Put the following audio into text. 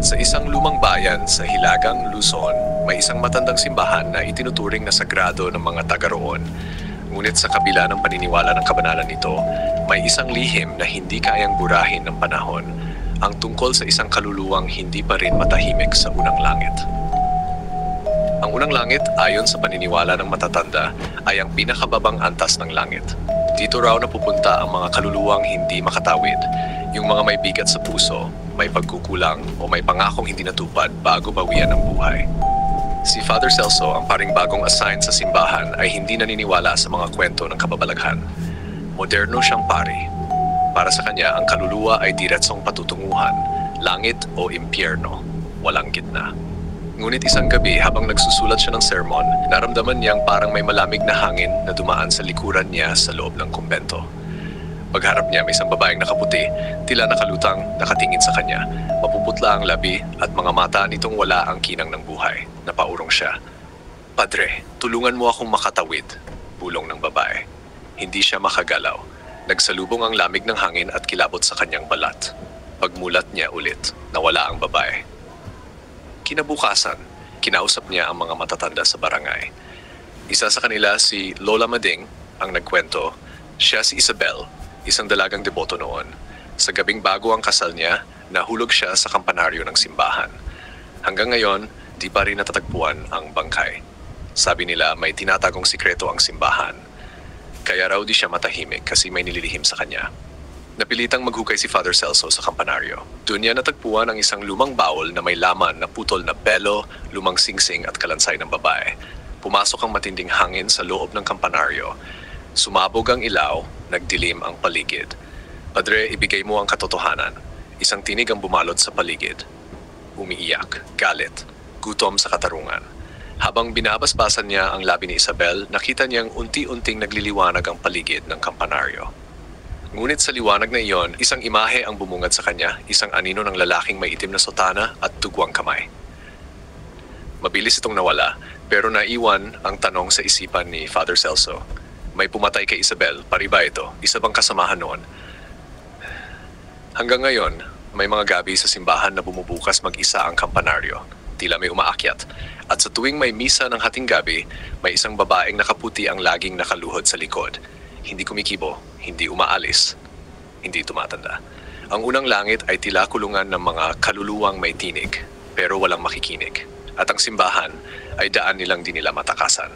Sa isang lumang bayan sa Hilagang Luzon, may isang matandang simbahan na itinuturing na sagrado ng mga taga roon. Ngunit sa kabila ng paniniwala ng kabanalan nito, may isang lihim na hindi kayang burahin ng panahon, ang tungkol sa isang kaluluwang hindi pa rin matahimik sa unang langit. Ang unang langit, ayon sa paniniwala ng matatanda, ay ang pinakababang antas ng langit. Dito raw napupunta ang mga kaluluwang hindi makatawid, yung mga may bigat sa puso, may pagkukulang o may pangakong hindi natupad bago bawian ng buhay. Si Father Celso, ang paring bagong assign sa simbahan, ay hindi naniniwala sa mga kwento ng kababalaghan. Moderno siyang pari. Para sa kanya, ang kaluluwa ay diretsong patutunguhan, langit o impyerno, walang gitna. Ngunit isang gabi, habang nagsusulat siya ng sermon, naramdaman niyang parang may malamig na hangin na dumaan sa likuran niya sa loob ng kumbento. Pagharap niya, may isang babaeng nakaputi, tila nakalutang, nakatingin sa kanya. Mapuputla ang labi at mga mata nitong wala ang kinang ng buhay. Napaurong siya. "Padre, tulungan mo akong makatawid," bulong ng babae. Hindi siya makagalaw. Nagsalubong ang lamig ng hangin at kilabot sa kanyang balat. Pagmulat niya ulit, nawala ang babae. Kinabukasan, kinausap niya ang mga matatanda sa barangay. Isa sa kanila si Lola Mading ang nagkwento. Siya si Isabel, isang dalagang deboto noon. Sa gabing bago ang kasal niya, nahulog siya sa kampanaryo ng simbahan. Hanggang ngayon, di pa rin natatagpuan ang bangkay. Sabi nila may tinatagong sikreto ang simbahan. Kaya raw di siya matahimik kasi may nililihim sa kanya. Napilitang maghukay si Father Celso sa kampanaryo. Doon niya natagpuan ang isang lumang baul na may laman na putol na pelo, lumang singsing at kalansay ng babae. Pumasok ang matinding hangin sa loob ng kampanaryo. Sumabog ang ilaw, nagdilim ang paligid. "Padre, ibigay mo ang katotohanan." Isang tinig ang bumalot sa paligid. Umiiyak, galit, gutom sa katarungan. Habang binabasbasan niya ang labi ni Isabel, nakita niyang unti-unting nagliliwanag ang paligid ng kampanaryo. Ngunit sa liwanag na iyon, isang imahe ang bumungad sa kanya, isang anino ng lalaking may itim na sotana at tugwang kamay. Mabilis itong nawala, pero naiwan ang tanong sa isipan ni Father Celso. May pumatay kay Isabel, pari ba ito? Isa bang kasamahan noon? Hanggang ngayon, may mga gabi sa simbahan na bumubukas mag-isa ang kampanaryo. Tila may umaakyat. At sa tuwing may misa ng hating gabi, may isang babaeng nakaputi ang laging nakaluhod sa likod. Hindi kumikibo, hindi umaalis, hindi tumatanda. Ang unang langit ay tila kulungan ng mga kaluluwang may tinig, pero walang makikinig. At ang simbahan ay daan nilang di nila matakasan.